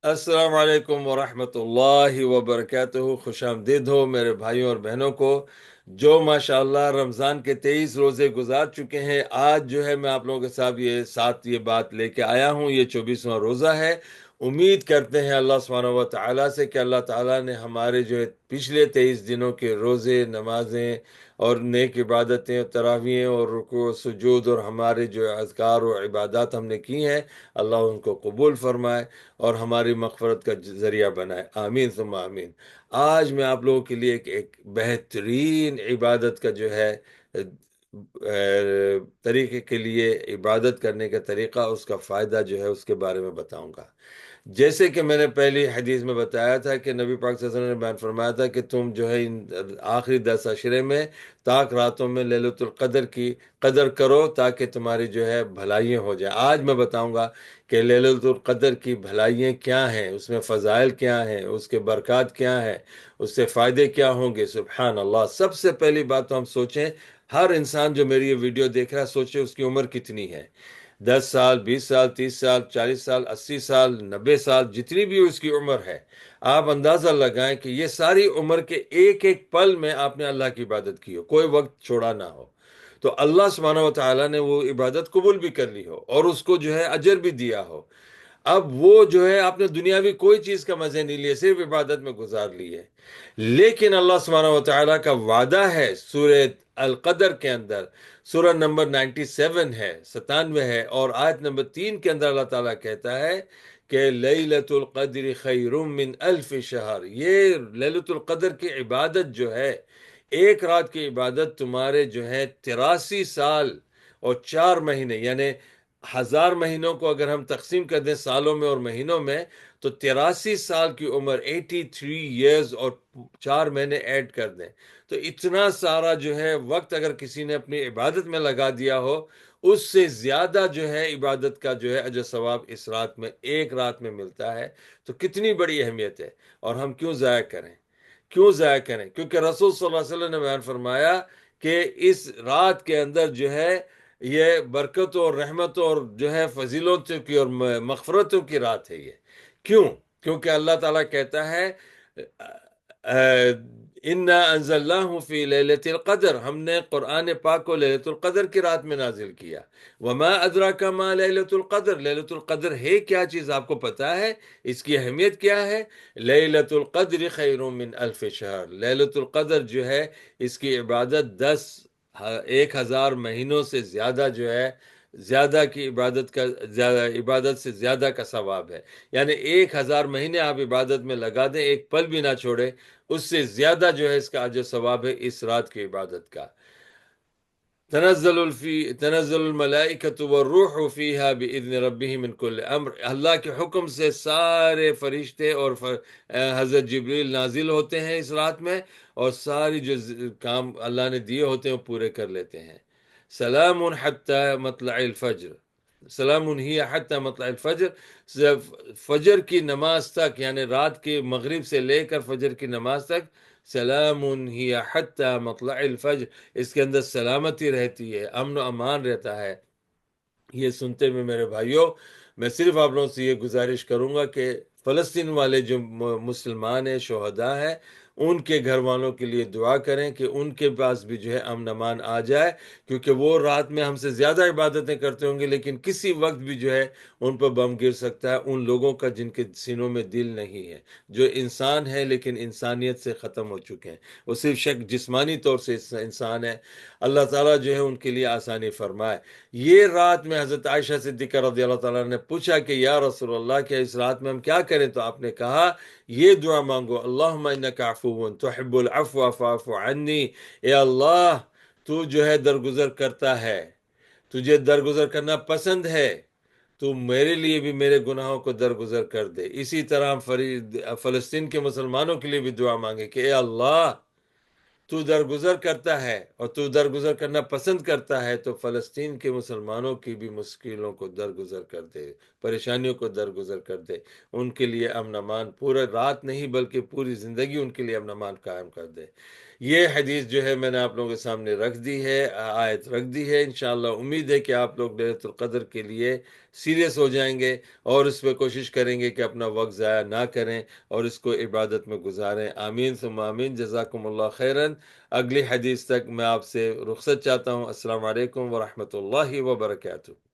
السلام علیکم ورحمۃ اللہ وبرکاتہ۔ خوش آمدید ہو میرے بھائیوں اور بہنوں کو جو ماشاءاللہ رمضان کے 23 روزے گزار چکے ہیں۔ آج جو ہے میں آپ لوگوں کے ساتھ یہ بات لے کے آیا ہوں۔ یہ 24واں روزہ ہے۔ امید کرتے ہیں اللہ سبحانہ و تعالیٰ سے کہ اللہ تعالیٰ نے ہمارے جو ہے پچھلے 23 دنوں کے روزے، نمازیں اور نیک عبادتیں، تراویحیں اور رکوع و سجود اور ہمارے جو اذکار و عبادات ہم نے کی ہیں، اللہ ان کو قبول فرمائے اور ہماری مغفرت کا ذریعہ بنائے۔ آمین ثم آمین۔ آج میں آپ لوگوں کے لیے ایک بہترین عبادت کا جو ہے طریقے کے لیے، عبادت کرنے کا طریقہ، اس کا فائدہ جو ہے اس کے بارے میں بتاؤں گا۔ جیسے کہ میں نے پہلی حدیث میں بتایا تھا کہ نبی پاک صلی اللہ علیہ وسلم نے بیان فرمایا تھا کہ تم جو ہے ان آخری 10 عشرے میں، طاق راتوں میں لیلۃ القدر کی قدر کرو تاکہ تمہاری جو ہے بھلائیاں ہو جائیں۔ آج میں بتاؤں گا کہ لیلۃ القدر کی بھلائیاں کیا ہیں، اس میں فضائل کیا ہیں، اس کے برکات کیا ہیں، اس سے فائدے کیا ہوں گے۔ سبحان اللہ۔ سب سے پہلی بات تو ہم سوچیں، ہر انسان جو میری یہ ویڈیو دیکھ رہا ہے سوچے اس کی عمر کتنی ہے۔ 10 سال، 20 سال، 30 سال، 40 سال، 80 سال، 90 سال، جتنی بھی اس کی عمر ہے، آپ اندازہ لگائیں کہ یہ ساری عمر کے ایک ایک پل میں آپ نے اللہ کی عبادت کی ہو، کوئی وقت چھوڑا نہ ہو، تو اللہ سبحانہ و تعالیٰ نے وہ عبادت قبول بھی کر لی ہو اور اس کو جو ہے اجر بھی دیا ہو۔ اب وہ جو ہے آپ نے دنیاوی کوئی چیز کا مزے نہیں لیے، صرف عبادت میں گزار لی ہے۔ لیکن اللہ سبحانہ و تعالیٰ کا وعدہ ہے سورہ القدر کے اندر، سورہ نمبر 97 ہے، 97 ہے، اور آیت نمبر 3 کے اندر اللہ تعالیٰ کہتا ہے کہ لیلۃ القدر خیر من الف شہر۔ یہ لیلۃ القدر کی عبادت جو ہے، ایک رات کی عبادت تمہارے جو ہے 83 سال اور 4 مہینے، یعنی 1000 مہینوں کو اگر ہم تقسیم کر دیں سالوں میں اور مہینوں میں، تو 83 سال کی عمر، 83 ایئرز، اور 4 مہینے ایڈ کر دیں تو اتنا سارا جو ہے وقت اگر کسی نے اپنی عبادت میں لگا دیا ہو، اس سے زیادہ جو ہے عبادت کا جو ہے اجر ثواب اس رات میں، ایک رات میں ملتا ہے۔ تو کتنی بڑی اہمیت ہے، اور ہم کیوں ضائع کریں؟ کیوں ضائع کریں؟ کیونکہ رسول صلی اللہ علیہ وسلم نے بیان فرمایا کہ اس رات کے اندر جو ہے یہ برکتوں اور رحمتوں اور جو ہے فضیلتوں کی اور مغفرتوں کی رات ہے یہ۔ کیوں؟ کیونکہ اللہ تعالیٰ کہتا ہے انا انزلناہ فی لیلۃ القدر، ہم نے قرآن پاک کو لیلۃ القدر کی رات میں نازل کیا۔ وما ادراک ما لیلۃ القدر، لیلۃ القدر ہے کیا چیز آپ کو پتا ہے؟ اس کی اہمیت کیا ہے؟ لیلۃ القدر خیر من الف شہر، لیلۃ القدر جو ہے اس کی عبادت 1000 مہینوں سے زیادہ جو ہے، زیادہ کی عبادت کا، زیادہ عبادت سے زیادہ کا ثواب ہے۔ یعنی 1000 مہینے آپ عبادت میں لگا دیں، ایک پل بھی نہ چھوڑے، اس سے زیادہ جو ہے اس کا اجر ثواب ہے اس رات کی عبادت کا۔ تنزل الملائکۃ والروح فیہا بإذن ربہم من کل امر، اللہ کے حکم سے سارے فرشتے اور حضرت جبریل نازل ہوتے ہیں اس رات میں، اور ساری جو کام اللہ نے دیے ہوتے ہیں وہ پورے کر لیتے ہیں۔ سلام حتی مطلع الفجر، سلام ہی حتی مطلع الفجر، فجر کی نماز تک، یعنی رات کی مغرب سے لے کر فجر کی نماز تک، سلام ہی حتی مطلع الفجر، اس کے اندر سلامتی رہتی ہے، امن و امان رہتا ہے۔ یہ سنتے میں میرے بھائیوں، میں صرف آپ لوگوں سے یہ گزارش کروں گا کہ فلسطین والے جو مسلمان ہیں، شہداء ہیں، ان کے گھر والوں کے لیے دعا کریں کہ ان کے پاس بھی جو ہے امن امان آ جائے، کیونکہ وہ رات میں ہم سے زیادہ عبادتیں کرتے ہوں گے، لیکن کسی وقت بھی جو ہے ان پر بم گر سکتا ہے، ان لوگوں کا جن کے سینوں میں دل نہیں ہے، جو انسان ہے لیکن انسانیت سے ختم ہو چکے ہیں، وہ صرف جسمانی طور سے انسان ہے۔ اللہ تعالیٰ جو ہے ان کے لیے آسانی فرمائے۔ یہ رات میں حضرت عائشہ صدیقہ رضی اللہ تعالیٰ نے پوچھا کہ یا رسول اللہ، کیا اس رات میں ہم کیا کریں؟ تو آپ نے کہا یہ دعا مانگو، اللہم انک عفو تحب العفو فاعف عنی، اے اللہ تو جو ہے درگزر کرتا ہے، تجھے درگزر کرنا پسند ہے، تو میرے لیے بھی میرے گناہوں کو درگزر کر دے۔ اسی طرح ہم فلسطین کے مسلمانوں کے لیے بھی دعا مانگے کہ اے اللہ تو درگزر کرتا ہے اور تو درگزر کرنا پسند کرتا ہے، تو فلسطین کے مسلمانوں کی بھی مشکلوں کو درگزر کر دے، پریشانیوں کو درگزر کر دے، ان کے لیے امن امان، پورا رات نہیں بلکہ پوری زندگی ان کے لیے امن امان قائم کر دے۔ یہ حدیث جو ہے میں نے آپ لوگوں کے سامنے رکھ دی ہے، آیت رکھ دی ہے، انشاءاللہ امید ہے کہ آپ لوگ لیلۃ القدر کے لیے سیریس ہو جائیں گے اور اس پہ کوشش کریں گے کہ اپنا وقت ضائع نہ کریں اور اس کو عبادت میں گزاریں۔ آمین ثم آمین، جزاکم اللہ خیرن۔ اگلی حدیث تک میں آپ سے رخصت چاہتا ہوں۔ السلام علیکم ورحمۃ اللہ وبرکاتہ۔